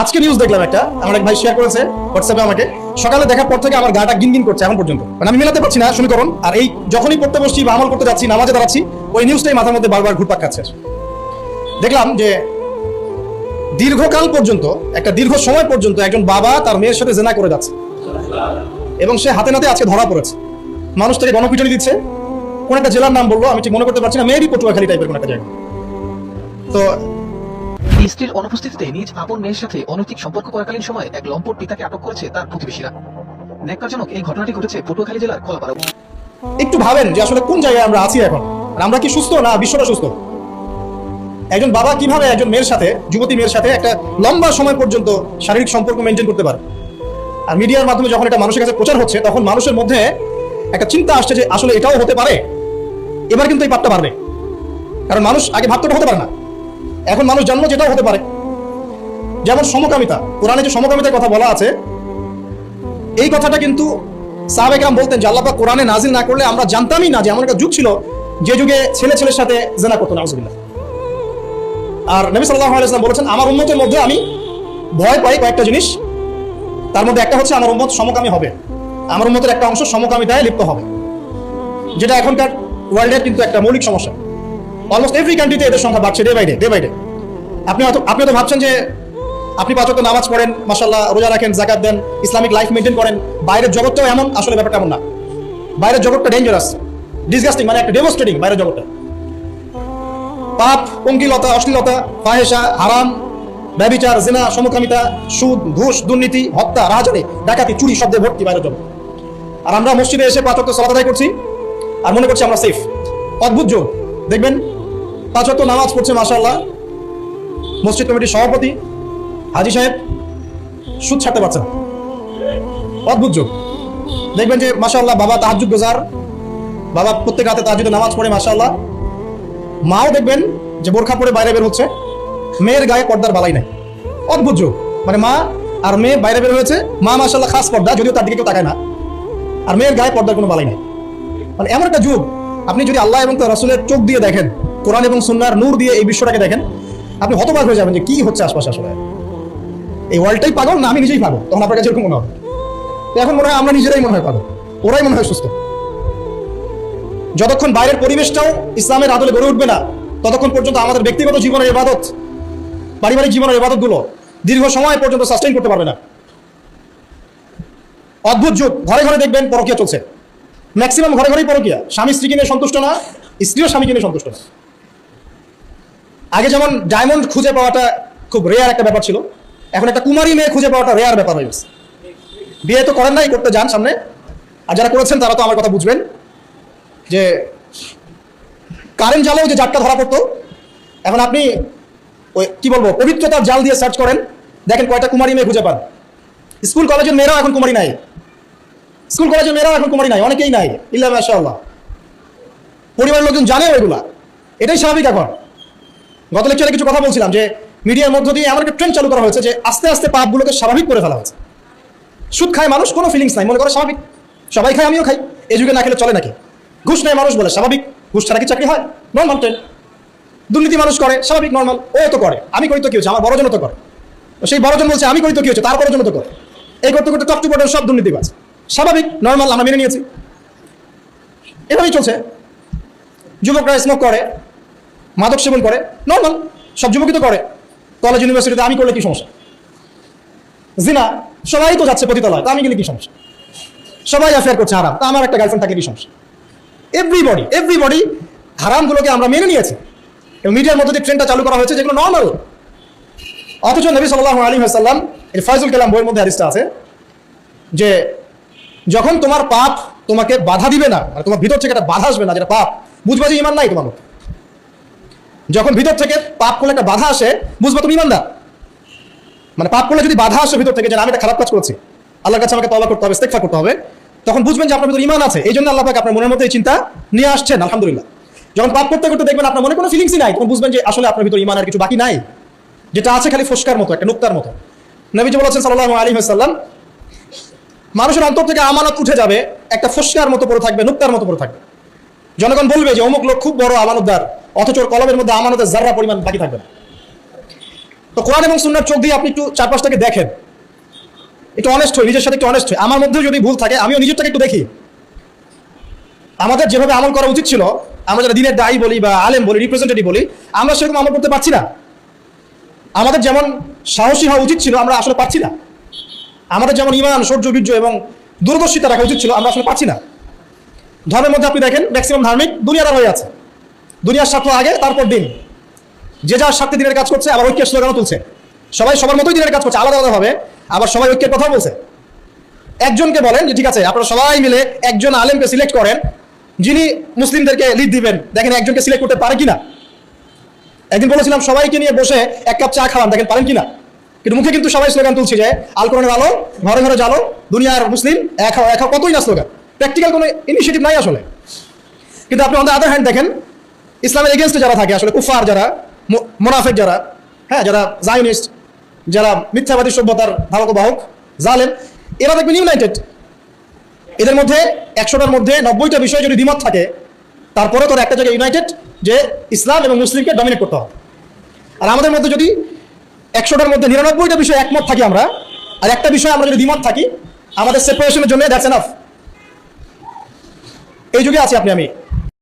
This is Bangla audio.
আজকে নিউজ দেখলাম একটা, আমার এক ভাই শেয়ার করেছে হোয়াটসঅ্যাপে আমাকে। সকালে দেখার পর থেকে আমার গাটা গিনগিন করছে এখন পর্যন্ত, মানে আমি মেলাতে পারছি না সমীকরণ। আর এই যখনই পড়তে বসছি বা আমল করতে যাচ্ছি, নামাজে দাঁড়াচ্ছি, ওই নিউজটাই মাথার মধ্যে বারবার ঘুরপাক খাচ্ছে। দেখলাম যে দীর্ঘকাল পর্যন্ত, একটা দীর্ঘ সময় পর্যন্ত একজন বাবা তার মেয়ের সাথে জেনা করে যাচ্ছে এবং সে হাতে নাতে আজকে ধরা পড়েছে। মানুষ তাকে গণপিটুনি দিচ্ছে। কোন একটা জেলার নাম বললো, আমি ঠিক মনে করতে পারছি না, মেয়েরই পটুয়াখালী টাইপের কোন একটা জায়গা। তো স্ত্রীর অনুপস্থিতিতে নিজ আপন মেয়ের সাথে অনৈতিক সম্পর্ক করাকালীন সময় এক লম্পট পিতাকে আটক করেছে তার প্রতিবেশীরা। ন্যাক্কারজনক এই ঘটনাটি ঘটেছে পটুয়াখালী জেলার কলাপাড়া। একটু ভাবেন যে আসলে কোন জায়গায় আমরা আছি এখন, আর আমরা কি সুস্থ না বিশ্বটা সুস্থ? একজন বাবা কিভাবে একজন মেয়ের সাথে, যুবতী মেয়ের সাথে একটা লম্বা সময় পর্যন্ত শারীরিক সম্পর্ক মেনটেন করতে পারে? আর মিডিয়ার মাধ্যমে যখন এটা মানুষের কাছে প্রচার হচ্ছে, তখন মানুষের মধ্যে একটা চিন্তা আসছে যে আসলে এটাও হতে পারে। এবার কিন্তু এই পাপটা বাড়বে, কারণ মানুষ আগে ভাবতে হতে পারে না, এখন মানুষ জানলো যেটাও হতে পারে। যেমন সমকামিতা, কোরআনে যে সমকামিতার কথা বলা আছে, এই কথাটা কিন্তু সাহাবে কেরাম বলতেন যে আল্লাহ পাক কোরআনে নাজিল না করলে আমরা জানতামই না যে এমন একটা যুগ ছিল যে যুগে ছেলে ছেলের সাথে জেনা করতো, নাউজুবিল্লাহ। আর নবী সাল্লাল্লাহু আলাইহি ওয়াসাল্লাম বলেছেন, আমার উম্মতের মধ্যে আমি ভয় পাই কয়েকটা জিনিস, তার মধ্যে একটা হচ্ছে আমার উম্মত সমকামী হবে, আমার উম্মতের একটা অংশ সমকামিতায় লিপ্ত হবে, যেটা এখনকার ওয়ার্ল্ডের কিন্তু একটা মৌলিক সমস্যা। অলমোস্ট এভরি কান্ট্রিতে এদের সংখ্যা বাড়ছে ডে বাই ডে। আপনি হয়তো ভাবছেন যে আপনি 5 ওয়াক্ত নামাজ পড়েন, মাশাআল্লাহ, রোজা রাখেন, যাকাত দেন, ইসলামিক লাইফ মেনটেন করেন, বাইরের জগৎটাও এমন। আসলে ব্যাপারটা এমন না। বাইরের জগৎটা ডেঞ্জারাস, ডিসগাস্টিং, মানে একটা ডেভাস্টেটিং বাইরের জগৎটা। পাপ, পঙ্কিলতা, অশ্লীলতা, ফাহেশা, হারাম, ব্যভিচার, জিনা, সমকামিতা, সুদ, ঘুষ, দুর্নীতি, হত্যা, রাহাজানি, ডাকাতি, চুরি শব্দে ভর্তি বাইরের জগৎ। আর আমরা মসজিদে এসে 5 ওয়াক্ত সালাত আদায় করছি আর মনে করছি আমরা সেফ। অদ্ভুত যোগ। দেখবেন 5 ওয়াক্ত নামাজ পড়ছে মাশাআল্লাহ, মসজিদ কমিটির সভাপতি হাজী সাহেব সুদ ছাড়তে পারছে না। অদ্ভুত যোগ। দেখবেন যে মাশাআল্লাহ বাবা তাহাজ্জুদ গুজার, বাবা প্রত্যেক রাতে তাহাজ্জুদে নামাজ পড়ে মাশাআল্লাহ। মাও দেখবেন যে বোরখা পরে বাইরে বের হচ্ছে, মেয়ের গায়ে পর্দার বালাই নাই। অদ্ভুত যোগ। মানে মা আর মেয়ে বাইরে বের হয়েছে, মা মাশাআল্লাহ খাস পর্দা, যদিও তার দিকে কেউ তাকায় না, আর মেয়ের গায়ে পর্দার কোনো বালাই নাই। মানে এমন একটা যুগ। আপনি যদি আল্লাহ এবং তার রাসূলের চোখ দিয়ে দেখেন, কোরআন এবং সুন্নাহর নূর দিয়ে এই বিশ্বটাকে দেখেন, আপনি হতবাক হয়ে যাবেন যে কি হচ্ছে আশপাশে। আসলে এই ওয়ার্ল্ডটাই পাগল না আমি নিজেই পাগল? তখন আপনার কাছে এরকম মনে হবে। তো এখন মনে হয় আমরা নিজেরাই মনে হয় পাগল, ওরাই মনে হয় সুস্থ। যতক্ষণ বাইরের পরিবেশটাও ইসলামের আদলে গড়ে উঠবে না, ততক্ষণ পর্যন্ত আমাদের ব্যক্তিগত জীবনের ইবাদত, পারিবারিক জীবনের ইবাদত গুলো দীর্ঘ সময় পর্যন্ত সাস্টেইন করতে পারবে না। অদ্ভুত যুগ। ঘরে ঘরে দেখবেন পরকীয়া চলছে, ম্যাক্সিমাম ঘরে ঘরেই পরকীয়া। স্বামী স্ত্রীকে নিয়ে সন্তুষ্ট না, স্ত্রীও স্বামীকে নিয়ে সন্তুষ্ট না। আগে যেমন ডায়মন্ড খুঁজে পাওয়াটা খুব রেয়ার একটা ব্যাপার ছিল, এখন একটা কুমারী মেয়ে খুঁজে পাওয়াটা রেয়ার ব্যাপার হয়ে গেছে। বিয়ে তো করেন নাই, করতে যান সামনে, আর যারা করেছেন তারা তো আমার কথা বুঝবেন যে কারেন্ট জালেও যে জাটকা ধরা পড়তো, এখন আপনি ওই কি বলবো পবিত্রতার জাল দিয়ে সার্চ করেন, দেখেন কয়টা কুমারী মেয়ে খুঁজে পান। স্কুল কলেজের মেয়েরাও এখন কুমারী নাই, স্কুল কলেজের মেয়েরাও এখন কুমারী নাই, অনেকেই নাই, ইল্লা মাশাআল্লাহ। পরিবারের লোকজন জানে ওইগুলা, এটাই স্বাভাবিক। এখন গত লেকচারে কিছু কথা বলছিলাম যে মিডিয়ার মধ্য দিয়ে এমন একটা ট্রেন্ড চালু করা হয়েছে যে আস্তে আস্তে পাপগুলোকে স্বাভাবিক করে ফেলা হয়েছে। সুদ খায় মানুষ, কোনো ফিলিংস নাই, মনে করে স্বাভাবিক, সবাই খায়, আমিও খাই, এই যুগে না খেলে চলে নাকি? ঘুষ নেয় মানুষ, বলে স্বাভাবিক, ঘুষ ছাড়া কি চাকরি হয়? Normal trend. দুর্নীতি মানুষ করে, স্বাভাবিক, নর্মাল, ও তো করে, আমি করি তো কি হচ্ছে, আমার বড়জন তো করে, সেই বড়জন বলছে আমি করি তো কি হচ্ছে, তার বড়জন তো করে। এই করতে করতে টপ টু বটম সব দুর্নীতিবাজ, স্বাভাবিক, নর্মাল, আমরা মেনে নিয়েছি, এভাবেই চলছে। যুবকরা স্মোক করে, মাদক সেবন করে, নর্মাল, সব যুবকই তো করে। কলেজ ইউনিভার্সিটিতে আমি করলে কি সমস্যা? জিনা, সবাই তো যাচ্ছে পতিতালয়, তা আমি গেলে কি সমস্যা? সবাই অ্যাফেয়ার করছে হারাম, তা আমার একটা গার্লফ্রেন্ড থাকলে কি সমস্যা? এভরিবডি হারামগুলোকে আমরা মেনে নিয়েছি এবং মিডিয়ার মধ্যে ট্রেন্ডটা চালু করা হয়েছে যেগুলো নর্মাল। অথচ নবী সাল্লাল্লাহু আলাইহি ওয়াসাল্লাম এর ফায়জুল কালাম বইয়ের মধ্যে হাদিসটা আছে যে যখন তোমার পাপ তোমাকে বাধা দিবে না, মানে তোমার ভিতর থেকে একটা বাধা আসবে না, যেটা পাপ, বুঝবা যে ঈমান নাই তোমার মধ্যে। যখন ভিতর থেকে পাপ করলে একটা বাধা আসে, বুঝবা তুমি ঈমানদার। মানে পাপ করলে যদি বাধা আসে ভিতর থেকে যে আমি একটা খারাপ কাজ করেছি, আল্লাহর কাছে আমাকে তওবা করতে হবে, ইস্তেগফার করতে হবে, তখন বুঝবেন যে আপনার ভিতরে ঈমান আছে। এই জন্য আল্লাহ পাক আপনার মনের মধ্যে এই চিন্তা নিয়ে আসছেন, আলহামদুলিল্লাহ। যখন পাপ করতে করতে দেখবেন আপনার মনে কোনো ফিলিংসই নাই, তখন বুঝবেন যে আসলে আপনার ভিতরে ঈমান আর কিছু বাকি নাই, যেটা আছে খালি ফস্কার মতো, একটা নুক্তার মতো। নবীজি বলেছেন সাল্লাল্লাহু আলাইহি ওয়াসাল্লাম, মানুষের অন্তর থেকে আমানত উঠে যাবে, একটা ফস্কার মতো পড়ে থাকবে, নুক্তার মতো পড়ে থাকবে। জনগণ বলবে যে অমুক লোক খুব বড় আমানতদার, অথচ ওর কলমের মধ্যে আমানতের জাররা পরিমাণ বাকি থাকবে না। তো কোরআন এবং সুন্নাহর চোখ দিয়ে আপনি একটু চারপাশটাকে দেখেন, একটু অনেস্ট হই, নিজের সাথে একটু অনেস্ট হই। আমার মধ্যেও যদি ভুল থাকে আমিও নিজেরটাকে একটু দেখি। আমাদের যেভাবে আমল করা উচিত ছিল, আমরা যারা দিনের দায়ী বলি বা আলেম বলি, রিপ্রেজেন্টেটিভ বলি, আমরা সেরকম আমল করতে পারছি না। আমাদের যেমন সাহসী হওয়া উচিত ছিল আমরা আসলে পারছি না। আমাদের যেমন ইমান, শৌর্য, বীর্য এবং দূরদর্শিতা রাখা উচিত ছিল আমরা আসলে পারছি না। ধর্মের মধ্যে আপনি দেখেন ম্যাক্সিমাম ধার্মিক দুনিয়াদার হয়ে আছে। দুনিয়ার স্বার্থ আগে, তারপর দিন। যে যার স্বার্থে দিনের কাজ করছে, আবার ঐক্যের স্লোগানও তুলছে। সবাই সবার মতোই দিনের কাজ করছে, আলাদা আলাদাভাবে, আবার সবাই ঐক্যের কথা বলছে। একজনকে বলেন যে ঠিক আছে আপনারা সবাই মিলে একজন আলেমকে সিলেক্ট করেন যিনি মুসলিমদেরকে লিড দিবেন, দেখেন একজনকে সিলেক্ট করতে পারে কিনা। একদিন বলেছিলাম সবাইকে নিয়ে বসে এক কাপ চা খাওয়ান, দেখেন পারেন কিনা। কিন্তু মুখে কিন্তু সবাই স্লোগান তুলছে যে আল কোরআনের আলো, ঘরে ঘরে জালো, দুনিয়ার মুসলিম এক হও এক হও, কতই না স্লোগান। প্র্যাকটিক্যাল কোনো ইনিশিয়েটিভ নাই আসলে। কিন্তু আপনি অন দ্য আদার হ্যান্ড দেখেন ইসলামের এগেনস্টে যারা থাকে, আসলে কুফার যারা, মোনাফেক যারা, হ্যাঁ, যারা জায়নিস্ট, যারা মিথ্যাবাদী সভ্যতার ধারক বাহক, জালেম, এরা দেখবেন ইউনাইটেড। এদের মধ্যে 100টার মধ্যে 90টা বিষয় যদি দ্বিমত থাকে, তারপরে তোর একটা জায়গায় ইউনাইটেড যে ইসলাম এবং মুসলিমকে ডমিনেট করতে হবে। আর আমাদের মধ্যে যদি 100টার মধ্যে 99টা বিষয় একমত থাকি আমরা, আর একটা বিষয় আমরা যদি দ্বিমত থাকি, আমাদের সেপারেশনের জন্য দ্যাটস এনাফ। এই যুগে আছি আপনি আমি।